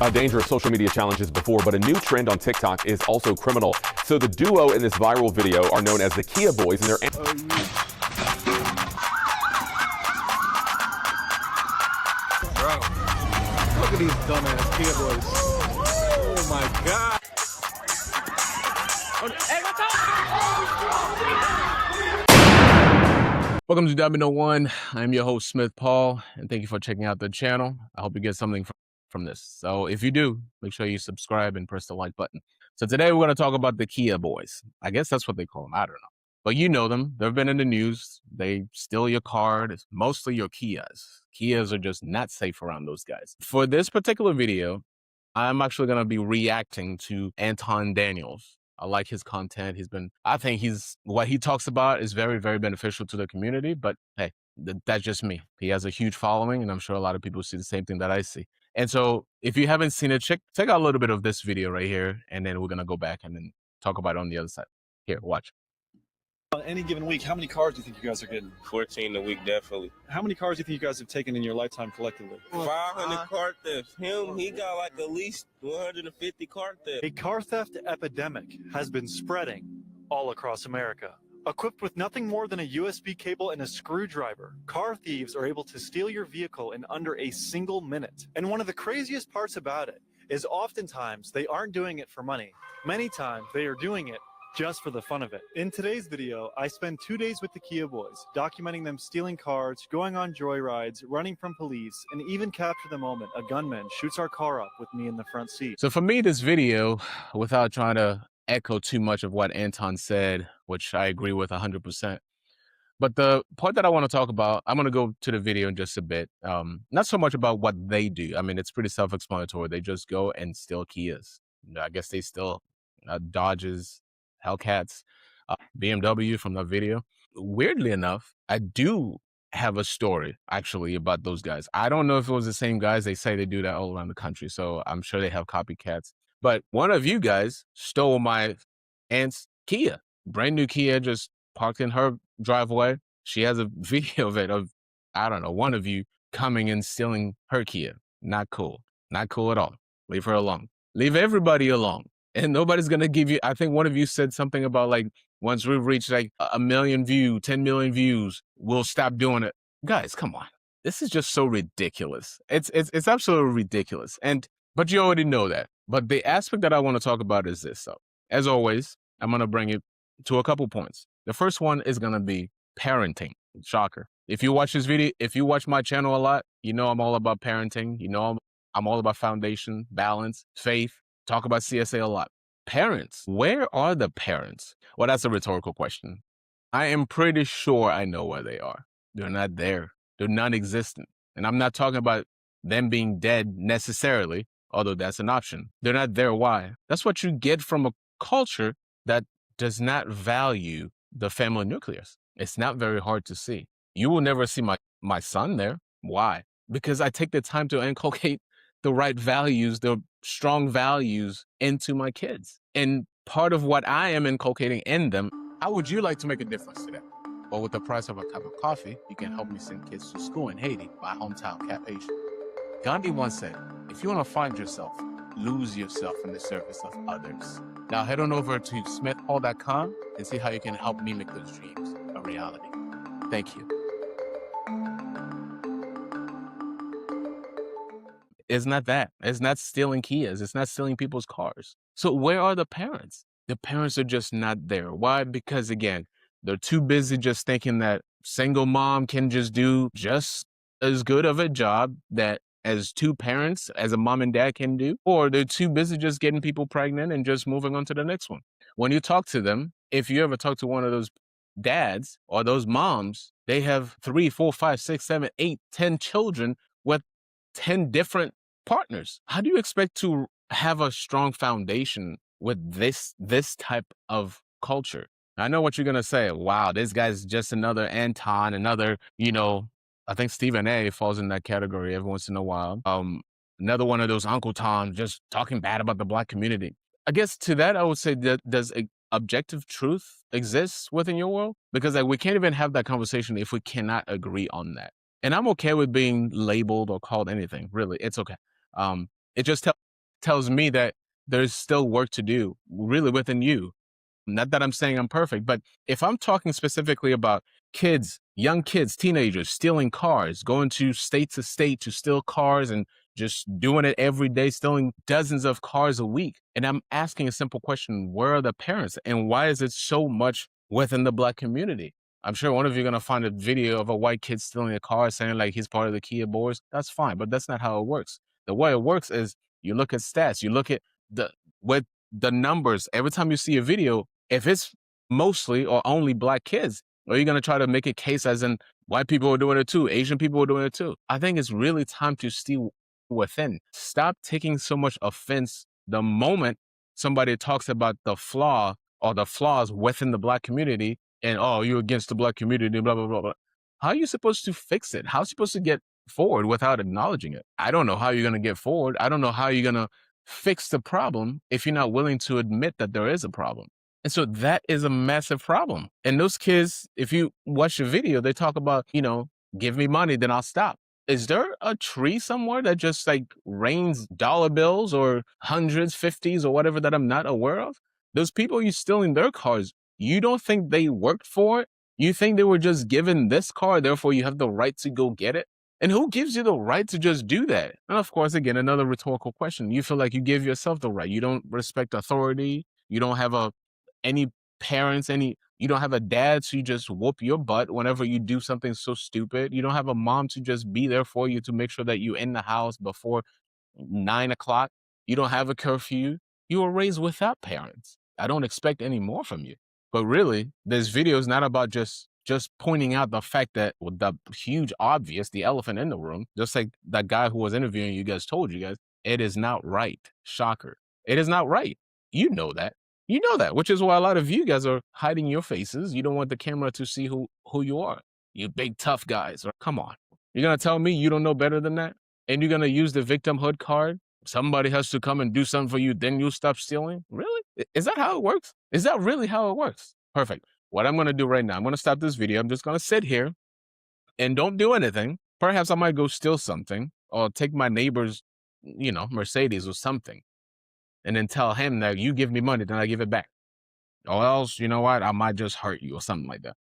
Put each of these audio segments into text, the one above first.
A dangerous social media challenges before, but a new trend on TikTok is also criminal. So the duo in this viral video are known as the Kia Boys, and they're Bro, look at these dumbass Kia Boys. Oh my God. Welcome to W1. I'm your host, Smith Paul, and thank you for checking out the channel. I hope you get something from this. So if you do, make sure you subscribe and press the like button. So today we're going to talk about the Kia Boys. I guess that's what they call them. I don't know. But you know them. They've been in the news. They steal your card. It's mostly your Kias. Kias are just not safe around those guys. For this particular video, I'm actually going to be reacting to Anton Daniels. I like his content. I think what he talks about is very, very beneficial to the community, but hey, that's just me. He has a huge following, and I'm sure a lot of people see the same thing that I see. And so if you haven't seen it, check out a little bit of this video right here, and then we're going to go back and then talk about it on the other side. Here, watch. On any given week, how many cars do you think you guys are getting? 14 a week, definitely. How many cars do you think you guys have taken in your lifetime collectively? 500 car thefts. He got like at least 150 car thefts. A car theft epidemic has been spreading all across America. Equipped with nothing more than a USB cable and a screwdriver, car thieves are able to steal your vehicle in under a single minute. And one of the craziest parts about it is oftentimes they aren't doing it for money. Many times they are doing it just for the fun of it. In today's video, I spend 2 days with the Kia Boys, documenting them stealing cars, going on joyrides, running from police, and even capture the moment a gunman shoots our car up with me in the front seat. So for me, this video, without trying to echo too much of what Anton said, which I agree with 100%, but the part that I want to talk about, I'm going to go to the video in just a bit. Not so much about what they do. I mean, it's pretty self-explanatory. They just go and steal Kias. I guess they steal Dodges, Hellcats, BMW from the video. Weirdly enough, I do have a story actually about those guys. I don't know if it was the same guys. They say they do that all around the country, so I'm sure they have copycats. But one of you guys stole my aunt's Kia, brand new Kia, just parked in her driveway. She has a video of it, of, I don't know, one of you coming and stealing her Kia. Not cool. Not cool at all. Leave her alone. Leave everybody alone. And nobody's going to give you, I think one of you said something about like, once we've reached like 1 million views, 10 million views, we'll stop doing it. Guys, come on. This is just so ridiculous. It's absolutely ridiculous. But you already know that. But the aspect that I want to talk about is this. So as always, I'm going to bring it to a couple points. The first one is going to be parenting. Shocker. If you watch this video, if you watch my channel a lot, you know I'm all about parenting. You know I'm all about foundation, balance, faith. Talk about CSA a lot. Parents, where are the parents? Well, that's a rhetorical question. I am pretty sure I know where they are. They're not there. They're non-existent. And I'm not talking about them being dead necessarily, although that's an option. They're not there. Why? That's what you get from a culture that does not value the family nucleus. It's not very hard to see. You will never see my son there. Why? Because I take the time to inculcate the right values, the strong values into my kids. And part of what I am inculcating in them, how would you like to make a difference to them? Well, with the price of a cup of coffee, you can help me send kids to school in Haiti, my hometown, Cap Haitian. Gandhi once said, if you want to find yourself, lose yourself in the service of others. Now head on over to smithpaul.com and see how you can help me make those dreams a reality. Thank you. It's not that. It's not stealing Kias. It's not stealing people's cars. So where are the parents? The parents are just not there. Why? Because again, they're too busy just thinking that single mom can just do just as good of a job that as two parents, as a mom and dad can do, or they're too busy just getting people pregnant and just moving on to the next one. When you talk to them, if you ever talk to one of those dads or those moms, they have 3, 4, 5, 6, 7, 8, 10 children with 10 different partners. How do you expect to have a strong foundation with this type of culture? I know what you're going to say. Wow, this guy's just another Anton, another, I think Stephen A falls in that category every once in a while. Another one of those Uncle Tom just talking bad about the Black community. I guess to that, I would say that does objective truth exist within your world? Because we can't even have that conversation if we cannot agree on that. And I'm okay with being labeled or called anything, really. It's okay. It just tells tells me that there's still work to do really within you. Not that I'm saying I'm perfect, but if I'm talking specifically about kids, young kids, teenagers stealing cars, going to state to steal cars and just doing it every day, stealing dozens of cars a week. And I'm asking a simple question: where are the parents? And why is it so much within the Black community? I'm sure one of you are going to find a video of a white kid stealing a car saying like he's part of the Kia Boys. That's fine, but that's not how it works. The way it works is you look at stats, you look at with the numbers. Every time you see a video, if it's mostly or only Black kids, are you going to try to make a case as in white people are doing it too, Asian people are doing it too? I think it's really time to see within. Stop taking so much offense the moment somebody talks about the flaw or the flaws within the Black community and, oh, you're against the Black community, blah, blah, blah, blah. How are you supposed to fix it? How are you supposed to get forward without acknowledging it? I don't know how you're going to get forward. I don't know how you're going to fix the problem if you're not willing to admit that there is a problem. And so that is a massive problem. And those kids, if you watch the video, they talk about, give me money, then I'll stop. Is there a tree somewhere that just like rains dollar bills or hundreds, 50s or whatever that I'm not aware of? Those people you stealing their cars, you don't think they worked for it? You think they were just given this car, therefore you have the right to go get it? And who gives you the right to just do that? And of course, again, another rhetorical question. You feel like you give yourself the right. You don't respect authority. You don't have any parents, you don't have a dad to just whoop your butt whenever you do something so stupid. You don't have a mom to just be there for you to make sure that you're in the house before 9 o'clock. You don't have a curfew. You were raised without parents. I don't expect any more from you. But really, this video is not about just pointing out the fact that the huge obvious, the elephant in the room, just like that guy who was interviewing you guys told you guys, it is not right. Shocker. It is not right. You know that. You know that, which is why a lot of you guys are hiding your faces. You don't want the camera to see who you are. You big tough guys. Come on. You're going to tell me you don't know better than that? And you're going to use the victimhood card? Somebody has to come and do something for you, then you'll stop stealing? Really? Is that how it works? Is that really how it works? Perfect. What I'm going to do right now, I'm going to stop this video. I'm just going to sit here and don't do anything. Perhaps I might go steal something or take my neighbor's, Mercedes or something. And then tell him that you give me money, then I give it back. Or else, you know what? I might just hurt you or something like that.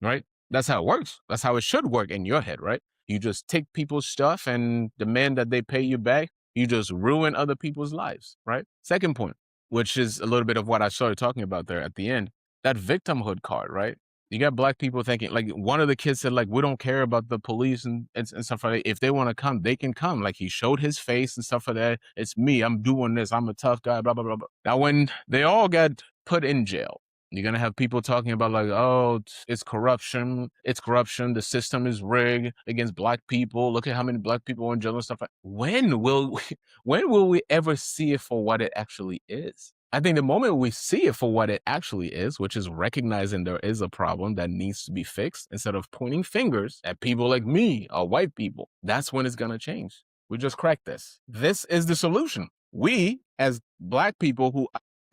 Right? That's how it works. That's how it should work in your head, right? You just take people's stuff and demand that they pay you back. You just ruin other people's lives, right? Second point, which is a little bit of what I started talking about there at the end, that victimhood card, right? You got Black people thinking, like one of the kids said, like, we don't care about the police and stuff like that. If they want to come, they can come. Like he showed his face and stuff like that. It's me. I'm doing this. I'm a tough guy, blah, blah, blah, blah. Now, when they all got put in jail, you're going to have people talking about like, oh, it's corruption. It's corruption. The system is rigged against Black people. Look at how many Black people are in jail and stuff like that. When will we ever see it for what it actually is? I think the moment we see it for what it actually is, which is recognizing there is a problem that needs to be fixed instead of pointing fingers at people like me or white people, that's when it's going to change. We just cracked this. This is the solution. We, as Black people who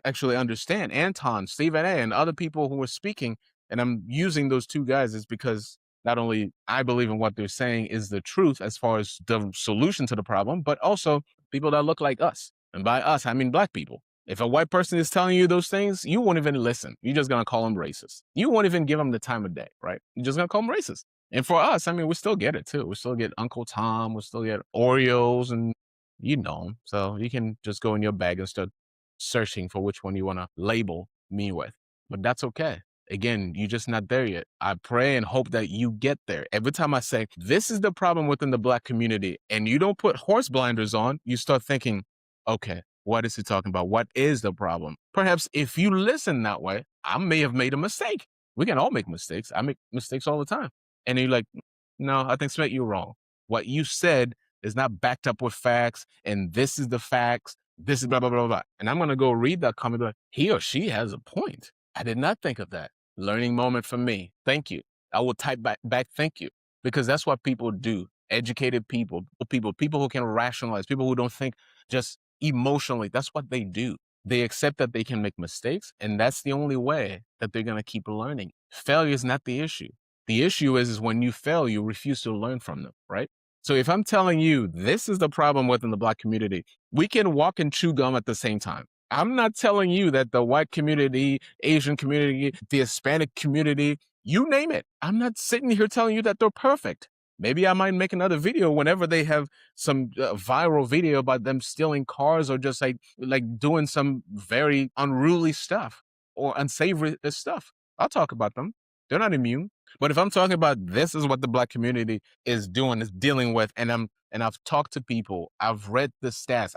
actually understand, Anton, Stephen A, and other people who are speaking, and I'm using those two guys is because not only I believe in what they're saying is the truth as far as the solution to the problem, but also people that look like us. And by us, I mean Black people. If a white person is telling you those things, you won't even listen. You're just going to call them racist. You won't even give them the time of day, right? You're just going to call them racist. And for us, I mean, we still get it too. We still get Uncle Tom. We still get Oreos and you know them. So you can just go in your bag and start searching for which one you want to label me with. But that's okay. Again, you're just not there yet. I pray and hope that you get there. Every time I say, this is the problem within the Black community, and you don't put horse blinders on, you start thinking, okay, what is he talking about? What is the problem? Perhaps if you listen that way, I may have made a mistake. We can all make mistakes. I make mistakes all the time. And you're like, no, I think, Smith, you're wrong. What you said is not backed up with facts, and this is the facts. This is blah, blah, blah, blah. And I'm going to go read that comment like, he or she has a point. I did not think of that. Learning moment for me. Thank you. I will type back thank you, because that's what people do. Educated people who can rationalize, people who don't think just emotionally. That's what they do. They accept that they can make mistakes, and that's the only way that they're going to keep learning. Failure is not the issue. The issue is when you fail, you refuse to learn from them, right? So if I'm telling you this is the problem within the Black community, we can walk and chew gum at the same time. I'm not telling you that the white community, Asian community, the Hispanic community, you name it. I'm not sitting here telling you that they're perfect. Maybe I might make another video whenever they have some viral video about them stealing cars or just like doing some very unruly stuff or unsavory stuff. I'll talk about them. They're not immune. But if I'm talking about this is what the Black community is doing, is dealing with, and I've talked to people, I've read the stats,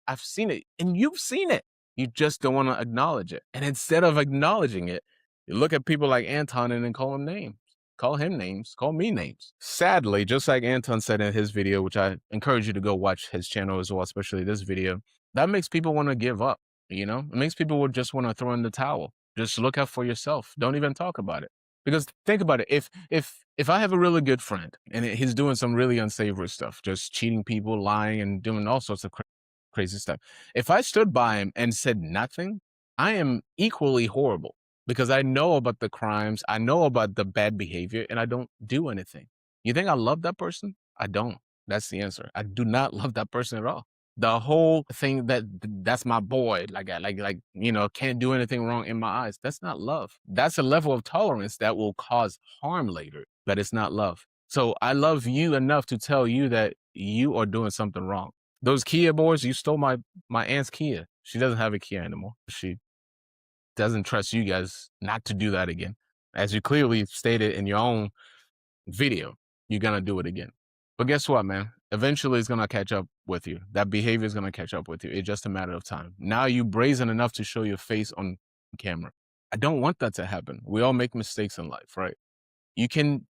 I've seen it, and you've seen it. You just don't want to acknowledge it. And instead of acknowledging it, you look at people like Anton and then call him names. Call him names. Call me names. Sadly, just like Anton said in his video, which I encourage you to go watch his channel as well, especially this video, that makes people want to give up. You know, it makes people would just want to throw in the towel. Just look out for yourself. Don't even talk about it. Because think about it. If I have a really good friend and he's doing some really unsavory stuff, just cheating people, lying, and doing all sorts of crazy stuff. If I stood by him and said nothing, I am equally horrible because I know about the crimes, I know about the bad behavior, and I don't do anything. You think I love that person? I don't. That's the answer. I do not love that person at all. The whole thing that's my boy, can't do anything wrong in my eyes. That's not love. That's a level of tolerance that will cause harm later, but it's not love. So I love you enough to tell you that you are doing something wrong. Those Kia boys, you stole my aunt's Kia. She doesn't have a Kia anymore. She doesn't trust you guys not to do that again. As you clearly stated in your own video, you're going to do it again. But guess what, man? Eventually it's going to catch up with you. That behavior is going to catch up with you. It's just a matter of time. Now you brazen enough to show your face on camera. I don't want that to happen. We all make mistakes in life, right? You can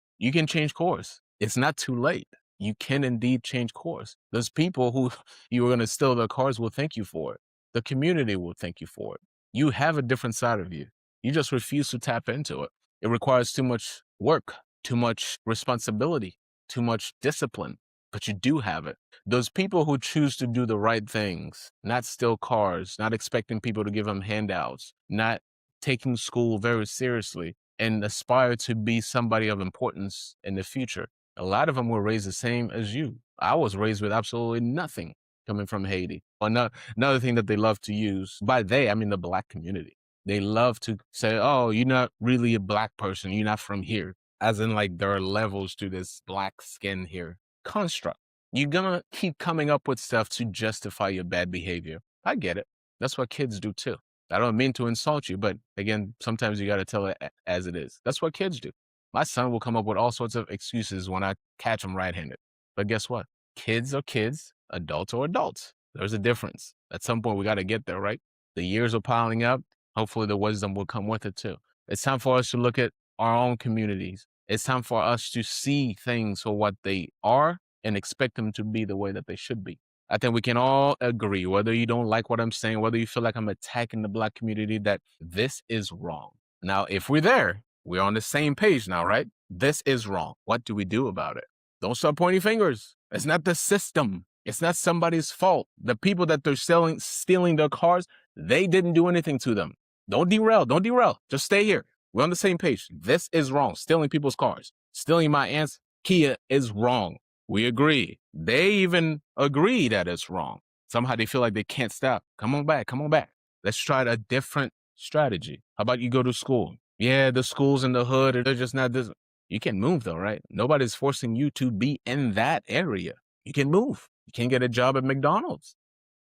change course. It's not too late. You can indeed change course. Those people who you were going to steal their cars will thank you for it. The community will thank you for it. You have a different side of you. You just refuse to tap into it. It requires too much work, too much responsibility, too much discipline, but you do have it. Those people who choose to do the right things, not steal cars, not expecting people to give them handouts, not taking school very seriously, and aspire to be somebody of importance in the future. A lot of them were raised the same as you. I was raised with absolutely nothing coming from Haiti. Another thing that they love to use, by they, I mean the Black community. They love to say, oh, you're not really a Black person. You're not from here. As in, like, there are levels to this Black skin here. Construct. You're gonna keep coming up with stuff to justify your bad behavior. I get it. That's what kids do too. I don't mean to insult you, but again, sometimes you got to tell it as it is. That's what kids do. My son will come up with all sorts of excuses when I catch him right-handed. But guess what? Kids are kids, adults are adults. There's a difference. At some point, we got to get there, right? The years are piling up. Hopefully, the wisdom will come with it too. It's time for us to look at our own communities. It's time for us to see things for what they are and expect them to be the way that they should be. I think we can all agree, whether you don't like what I'm saying, whether you feel like I'm attacking the Black community, that this is wrong. Now, if we're there, we're on the same page now, right? This is wrong. What do we do about it? Don't start pointing fingers. It's not the system. It's not somebody's fault. The people that they're stealing their cars, they didn't do anything to them. Don't derail. Don't derail. Just stay here. We're on the same page. This is wrong. Stealing people's cars. Stealing my aunt's Kia is wrong. We agree. They even agree that it's wrong. Somehow they feel like they can't stop. Come on back. Come on back. Let's try a different strategy. How about you go to school? Yeah, the schools in the hood, they're just not this. You can move though, right? Nobody's forcing you to be in that area. You can move. You can get a job at McDonald's.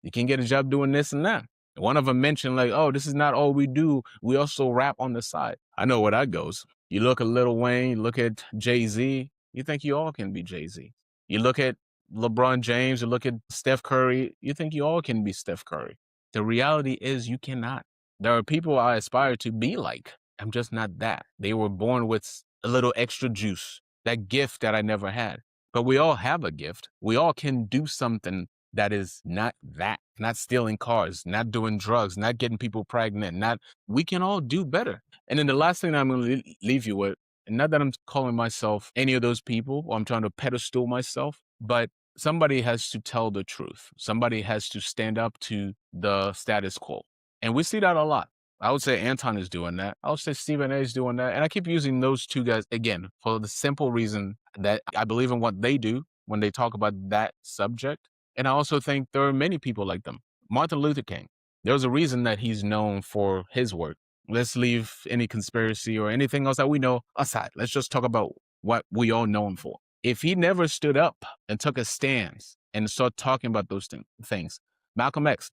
You can get a job doing this and that. One of them mentioned like, oh, this is not all we do. We also rap on the side. I know where that goes. You look at Lil Wayne, you look at Jay-Z, you think you all can be Jay-Z. You look at LeBron James, you look at Steph Curry, you think you all can be Steph Curry. The reality is you cannot. There are people I aspire to be like. I'm just not that. They were born with a little extra juice, that gift that I never had. But we all have a gift. We all can do something that is not that, not stealing cars, not doing drugs, not getting people pregnant, we can all do better. And then the last thing I'm going to leave you with, and not that I'm calling myself any of those people or I'm trying to pedestal myself, but somebody has to tell the truth. Somebody has to stand up to the status quo. And we see that a lot. I would say Anton is doing that. I would say Stephen A is doing that. And I keep using those two guys, again, for the simple reason that I believe in what they do. when they talk about that subject. And I also think there are many people like them. Martin Luther King, there's a reason that he's known for his work. Let's leave any conspiracy or anything else that we know aside. Let's just talk about what we all know him for. If he never stood up and took a stance and started talking about those things, Malcolm X,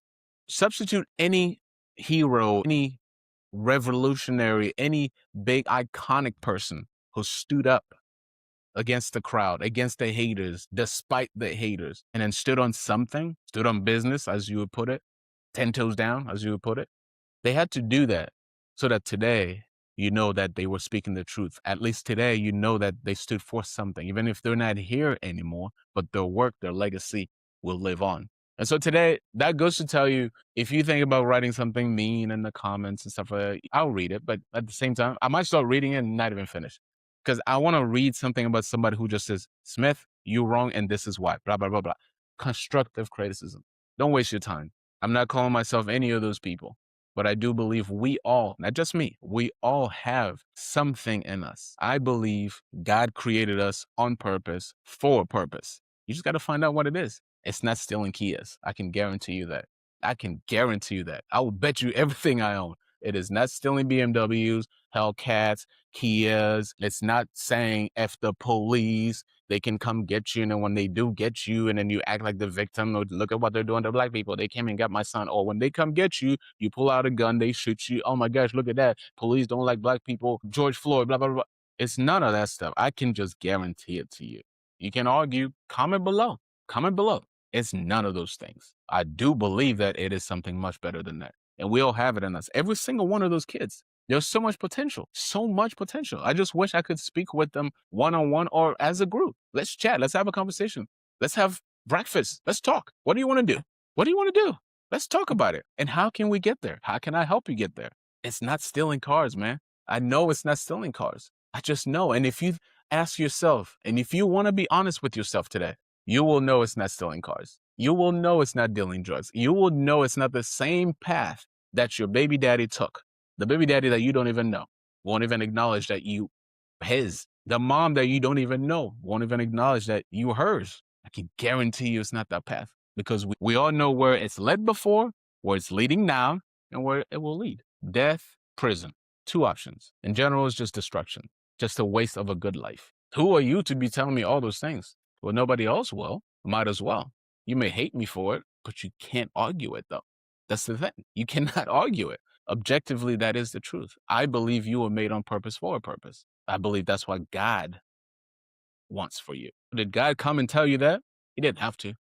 substitute any hero, any revolutionary, any big iconic person who stood up against the crowd, against the haters, despite the haters, and then stood on something, stood on business, as you would put it, 10 toes down, as you would put it. They had to do that so that today you know that they were speaking the truth. At least today you know that they stood for something, even if they're not here anymore, but their work, their legacy will live on. And so today, that goes to tell you, if you think about writing something mean in the comments and stuff like that, I'll read it. But at the same time, I might start reading it and not even finish. Because I want to read something about somebody who just says, Smith, you're wrong, and this is why, blah, blah, blah, blah. Constructive criticism. Don't waste your time. I'm not calling myself any of those people, but I do believe we all, not just me, we all have something in us. I believe God created us on purpose, for a purpose. You just got to find out what it is. It's not stealing Kias. I can guarantee you that. I can guarantee you that. I will bet you everything I own. It is not stealing BMWs, Hellcats, Kias. It's not saying F the police. They can come get you, and then when they do get you, and then you act like the victim, or look at what they're doing to black people. They came and got my son. Or when they come get you, you pull out a gun, they shoot you. Oh my gosh, look at that. Police don't like black people. George Floyd, blah, blah, blah. It's none of that stuff. I can just guarantee it to you. You can argue. Comment below. Comment below. It's none of those things. I do believe that it is something much better than that. And we all have it in us. Every single one of those kids. There's so much potential. So much potential. I just wish I could speak with them one-on-one or as a group. Let's chat. Let's have a conversation. Let's have breakfast. Let's talk. What do you want to do? What do you want to do? Let's talk about it. And how can we get there? How can I help you get there? It's not stealing cars, man. I know it's not stealing cars. I just know. And if you ask yourself, and if you want to be honest with yourself today, you will know it's not stealing cars. You will know it's not dealing drugs. You will know it's not the same path that your baby daddy took. The baby daddy that you don't even know won't even acknowledge that you his. The mom that you don't even know won't even acknowledge that you hers. I can guarantee you it's not that path, because we all know where it's led before, where it's leading now, and where it will lead. Death, prison. 2 options. In general, it's just destruction. Just a waste of a good life. Who are you to be telling me all those things? Well, nobody else will. Might as well. You may hate me for it, but you can't argue it, though. That's the thing. You cannot argue it. Objectively, that is the truth. I believe you were made on purpose for a purpose. I believe that's what God wants for you. Did God come and tell you that? He didn't have to.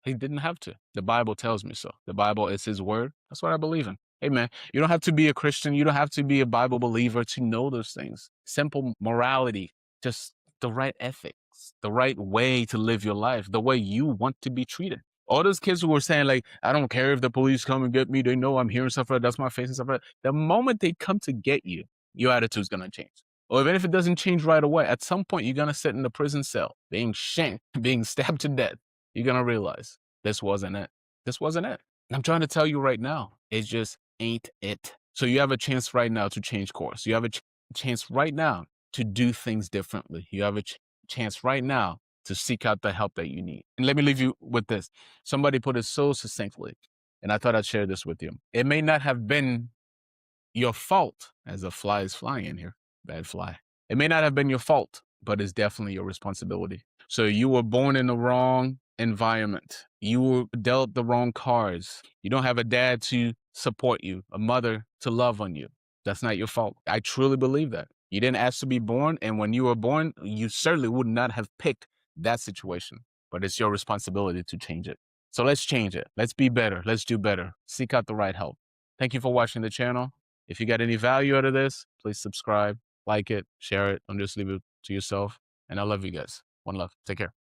He didn't have to. The Bible tells me so. The Bible is his word. That's what I believe in. Hey, man, you don't have to be a Christian. You don't have to be a Bible believer to know those things. Simple morality, just the right ethics, the right way to live your life, the way you want to be treated. All those kids who were saying, like, I don't care if the police come and get me. They know I'm here and stuff like that. That's my face and stuff like that. The moment they come to get you, your attitude's going to change. Or even if it doesn't change right away, at some point, you're going to sit in the prison cell, being shanked, being stabbed to death. You're going to realize this wasn't it. This wasn't it. And I'm trying to tell you right now, it just ain't it. So you have a chance right now to change course. You have a chance right now to do things differently. You have a chance right now to seek out the help that you need. And let me leave you with this. Somebody put it so succinctly, and I thought I'd share this with you. It may not have been your fault, as a fly is flying in here, bad fly. It may not have been your fault, but it's definitely your responsibility. So you were born in the wrong environment. You were dealt the wrong cards. You don't have a dad to support you, a mother to love on you. That's not your fault. I truly believe that. You didn't ask to be born, and when you were born, you certainly would not have picked that situation, but it's your responsibility to change it. So let's change it. Let's be better. Let's do better. Seek out the right help. Thank you for watching the channel. If you got any value out of this, please subscribe, like it, share it, and just leave it to yourself. And I love you guys. One love. Take care.